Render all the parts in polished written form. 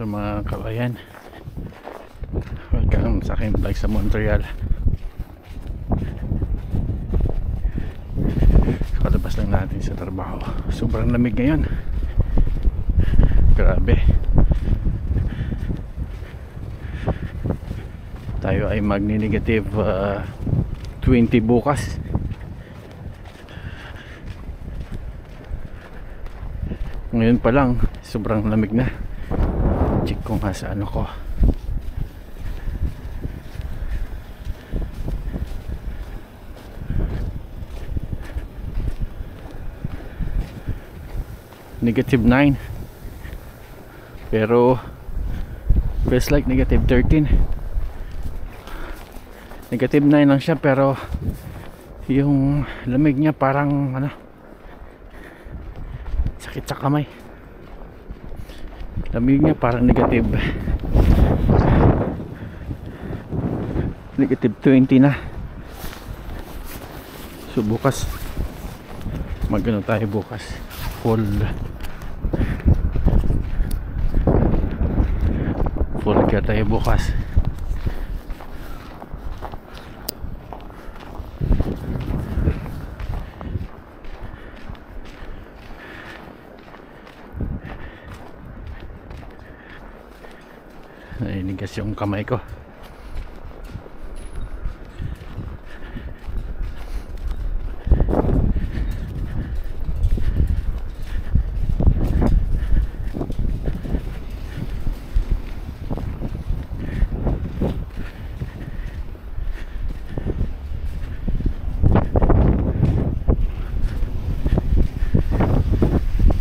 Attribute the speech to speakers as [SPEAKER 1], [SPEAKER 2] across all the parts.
[SPEAKER 1] Hello mga kabayan, welcome sa aking vlog sa Montreal. Kalabas lang natin sa trabaho. Sobrang lamig ngayon, grabe. Tayo ay magni-negative 20 bukas. Ngayon pa lang sobrang lamig na. Check ko nga sa ano ko. Negative 9. Pero feels like negative 13. Negative 9 lang siya, pero yung lamig niya parang ano, sakit sa kamay. Lamig niya parang negative 20 na. So bukas magano tayo bukas, full gear tayo bukas. Nainigas yung kamay ko.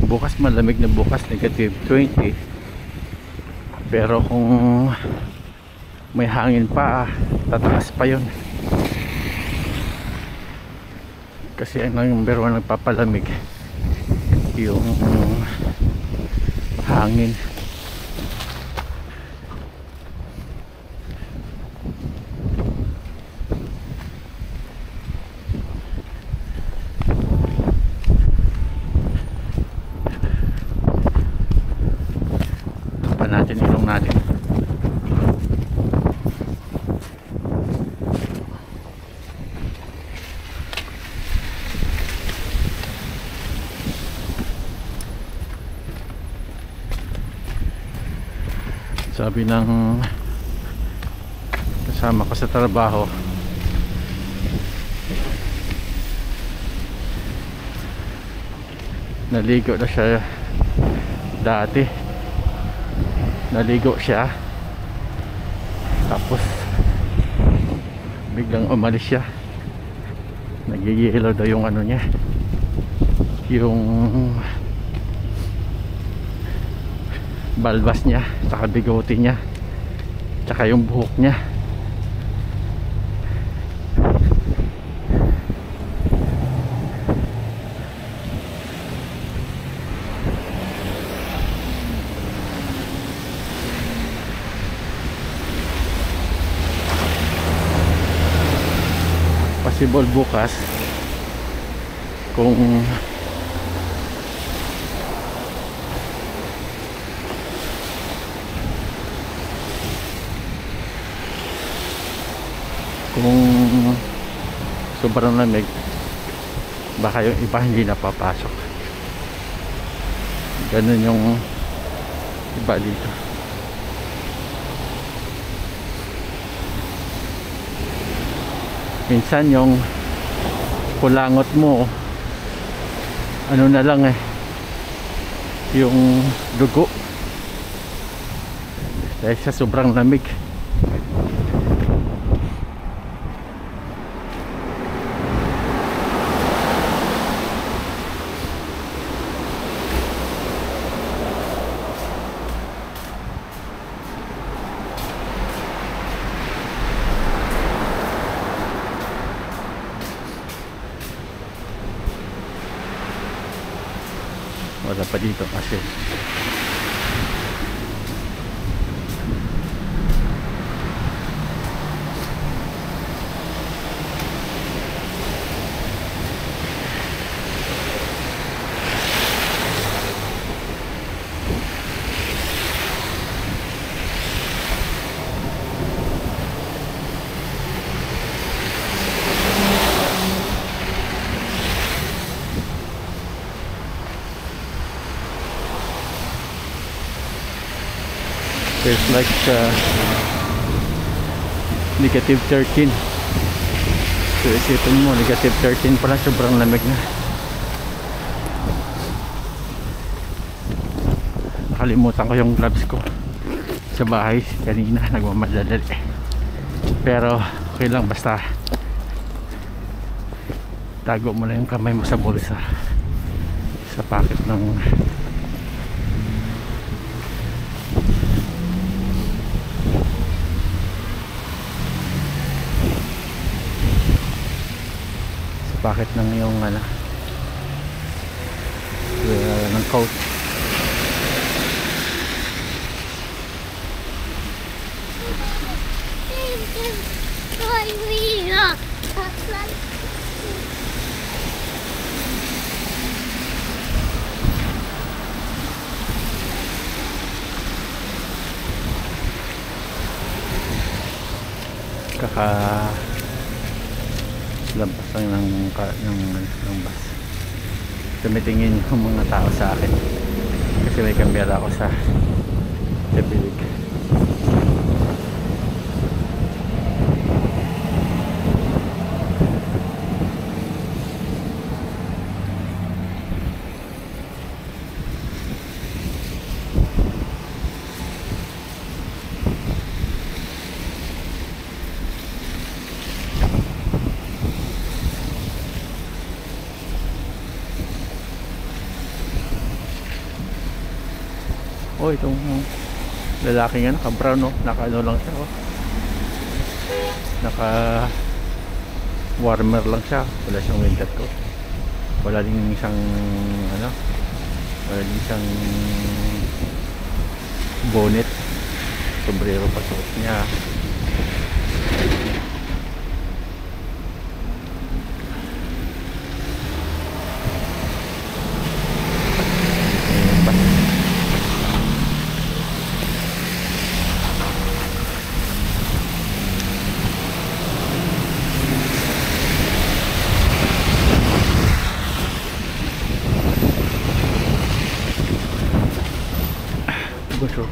[SPEAKER 1] Bukas malamig na bukas, negative 20. Pero kung may hangin pa, tataas pa yun. Kasi ang number 1 nagpapalamig yung hangin. Natin ilong natin. Sabi ng kasama ko sa trabaho, naligo na siya dati. Naligo siya, tapos biglang umalis siya. Nagigilo daw yung ano niya, yung balbas niya, saka bigote niya, saka yung buhok niya. Possible bukas kung sobrang lamig, baka yung iba hindi napapasok. Ganun yung iba dito. Minsan yung kulangot mo, ano na lang yung dugo, dahil sa sobrang lamig. Wala pa dito kasi Feels like negative 13. So isipin mo, negative 13 pala, sobrang lamig na. Nakalimutan ko yung gloves ko sa bahay kanina, nagmamadali. Pero okay lang, basta tago mo na yung kamay mo sa bulsa, sa pocket ng iyong ng coat. Lampas lang ng bus. Tumitingin yung mga tao sa akin kasi may kamera ako sa bilig. Oh, itong lalaki nga naka brown, no? Naka ano lang siya, oh. Naka warmer lang siya, wala siyang winter coat, wala din isang wala din isang bonnet, sombrero pa suot niya. Gusto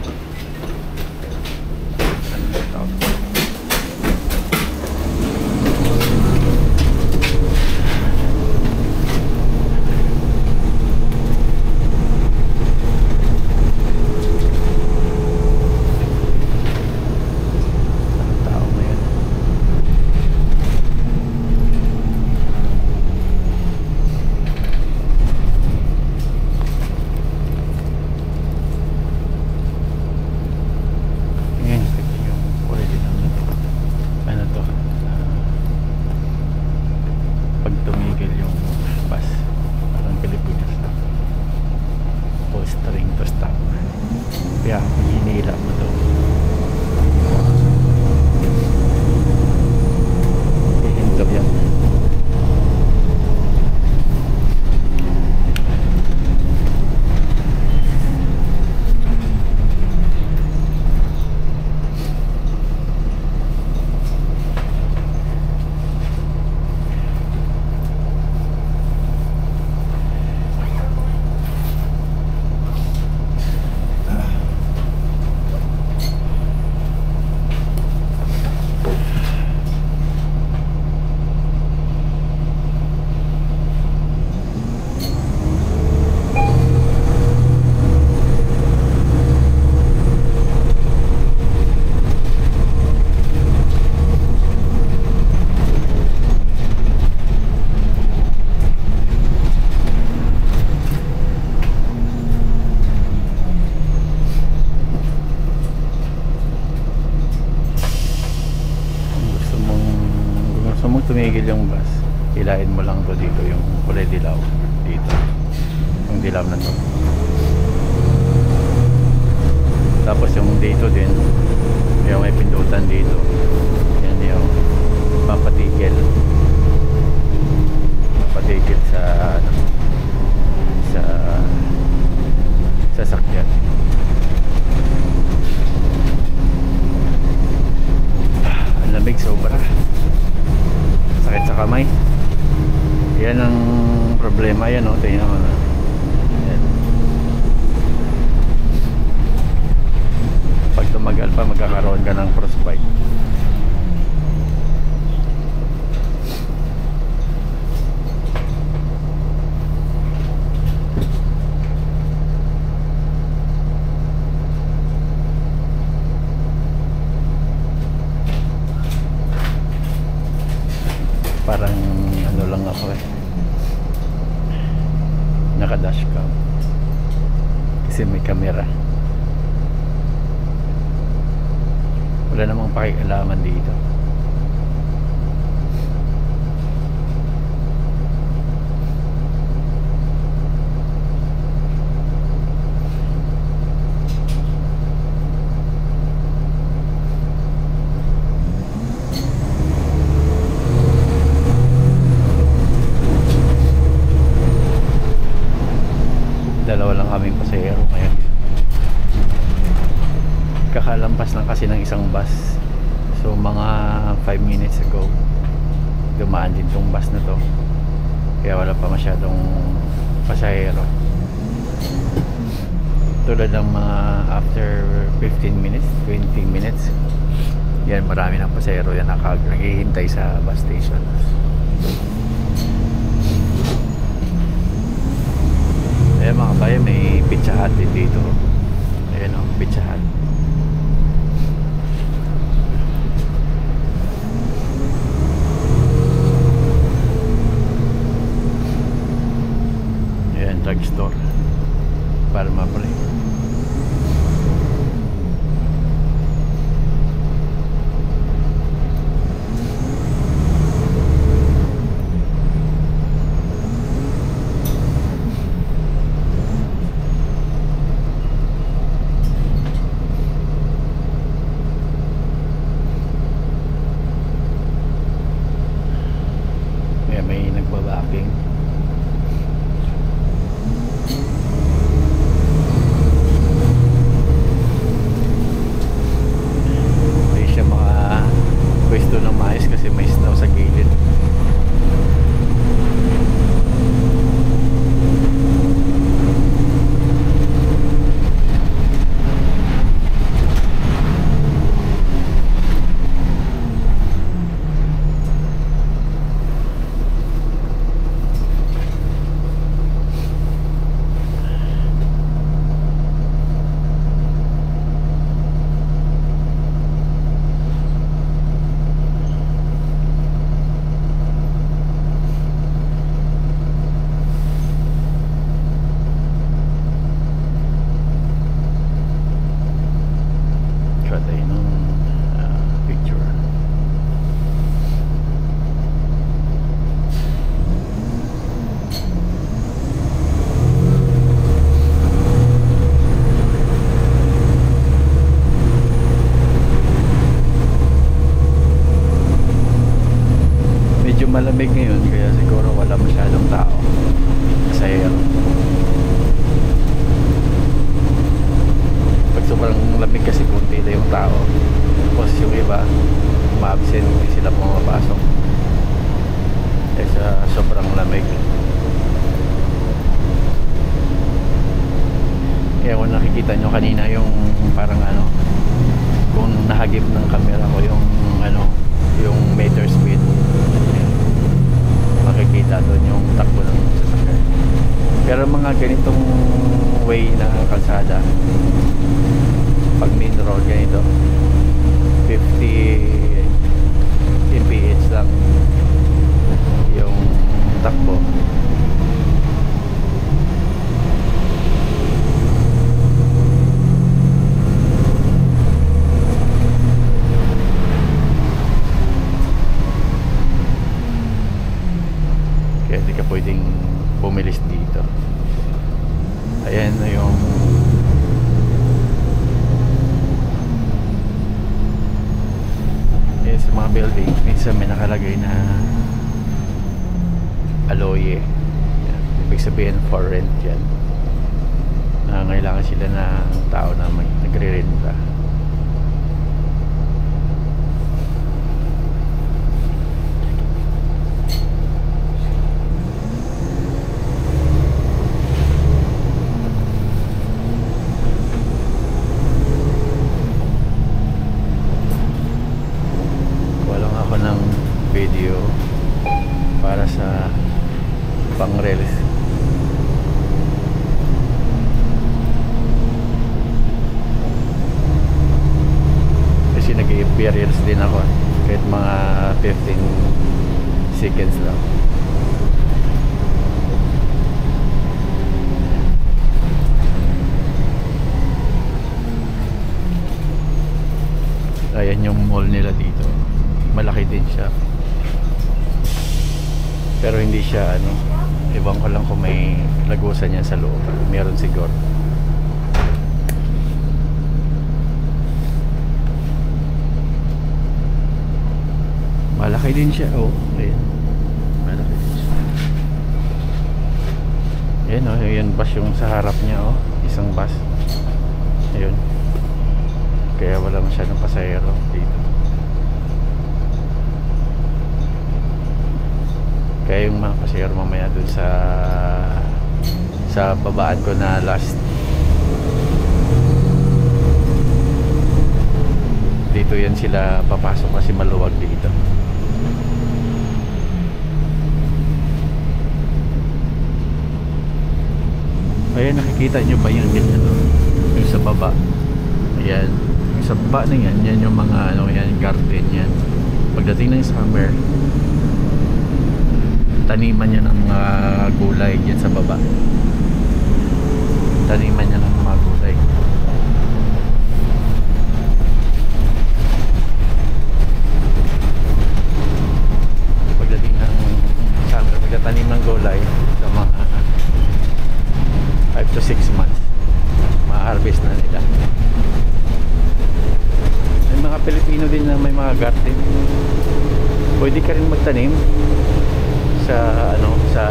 [SPEAKER 1] tumigil yung bus, hilahin mo lang to dito, yung kulay dilaw dito, yung dilaw na to. Tapos yung dito din, yung may pindutan dito, yan yung papatigil sa sasakyan. Ang lamig sobra, sakit sa kamay. Yan ang problema. Yan, o, tingnan mo na. Yan. Pag matagal pa magkakaroon ka ng frostbite. Parang ano lang ako naka dashcam kasi may camera. Wala namang pakialaman dito. Dalawa lang kaming pasahero ngayon. Kakalampas lang kasi ng isang bus. So mga 5 minutes ago dumaan din tong bus na to, kaya wala pa masyadong pasahero. Tulad ng mga after 15 minutes 20 minutes yan, marami ng pasahero yan naghihintay sa bus station. Ayan mga bayan, may Pizza Hut din dito. Ayan o, Pizza Hut. Ayan, drugstore para mapalay. May nagbabaking. Hindi siya mga pwesto ng mais kasi may snow sa gilid. Malamig ngayon kaya siguro wala masyadong tao kasi pag sobrang lamig kasi kunti na yung tao, tapos yung iba ma-absent, hindi sila pumapasok kasi sobrang lamig. Kaya kung nakikita nyo kanina yung parang ano, kung nahagip ng camera ko yung ano, yung meter speed, makikita doon yung takbo ng sasakyan. Pero mga ganitong way na kalsada, pag main road ganito 50 mph lang yung takbo. Kaya di ka pwedeng pumilis dito. Ayan na yung sa mga building, minsan may nakalagay na aloe. Yan. Ibig sabihin for rent yan. Nangangailangan sila ng tao na nagre-renta. nag-experience din ako kahit mga 15 seconds lang. Ayan yung mall nila dito, malaki din siya, pero hindi siya ano, ibang ko lang kung may lagusan yan sa loob, meron siguro. Malaki din siya. Oh, ayan. Malaki din siya. Ayan oh, ayan bus yung sa harap niya oh. Isang bus. Ayun. Kaya wala masyadong pasahero dito. Kaya yung mga pasahero mamaya dun sa babaan ko na last. Dito yan sila papasok kasi maluwag dito. Ayan, nakikita nyo ba yung ganyan yung sa baba? Ayan, yung sa baba na yan, yan yung mga ano yan, garden yan. Pagdating ng summer, taniman niya ng mga gulay yan sa baba. Taniman niya ng mga gulay. Pagdating ng summer, pagdatanim ng gulay sa mga 5 to 6 months, ma-harvest na nila. May mga Pilipino din na may mga garden. Pwede ka rin magtanim sa ano, sa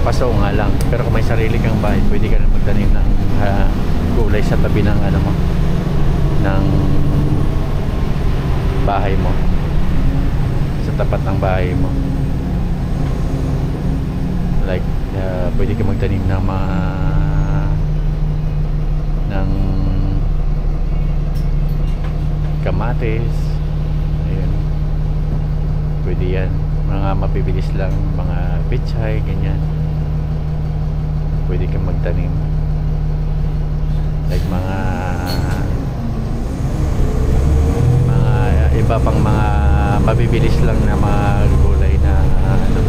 [SPEAKER 1] paso nga lang, pero kung may sarili kang bahay, pwede ka rin magtanim ng gulay sa tabi ng ano mo, ng bahay mo, sa tapat ng bahay mo. Like pwede ka magtanim ng mga ng kamatis. Ayun, pwede yan, mga mapibilis lang, mga pechay, ganyan. Pwede kang magtanim like mga iba pang mga mabibilis lang na mga gulay na ano,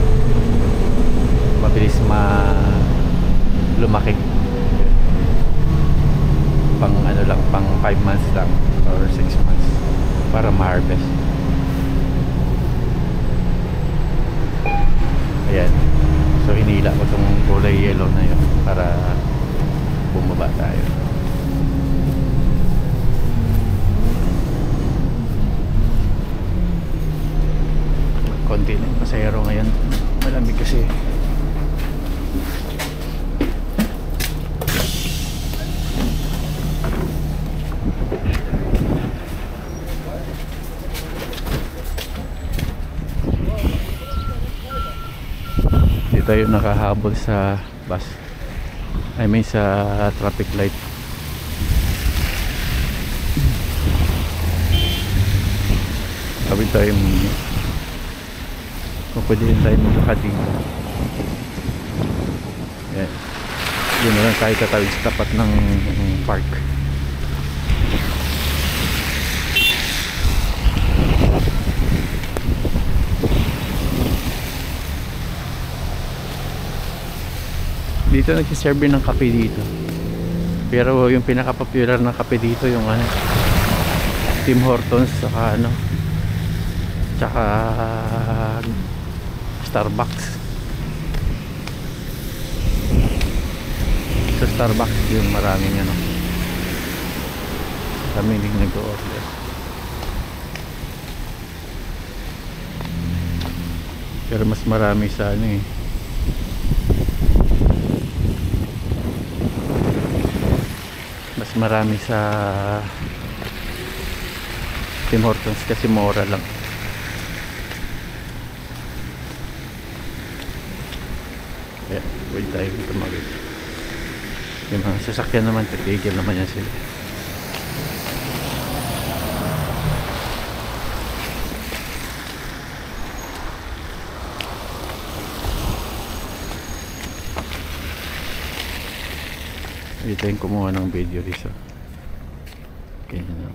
[SPEAKER 1] mabilis lumaki, pang ano lang, pang 5 months lang or 6 months para ma-harvest. Ayan, so hinila ko tong kulay yellow na yun para bumaba tayo. Konti na yung pasahero ngayon, malamig kasi. Hindi tayo nakahabol sa bus, I mean sa traffic light. Sabi tayo kung pwede rin tayo maglakad dito. Yan, yun na lang tayo tatawid sa tapat ng park. Dito nagsiserve ng kape dito, pero yung pinaka popular na kape dito yung ano, Tim Hortons, saka ano, tsaka Starbucks. Sa Starbucks yung maraming ano, kami din nag-order. Pero mas marami sa ano eh, mas marami sa Tim Hortons kasi mura lang. Kaya pwede tayo dito mag-wait. Yung mga sasakyan naman, titigil naman yan sila. Pwede tayong kumuha ng video dito. Ganyan.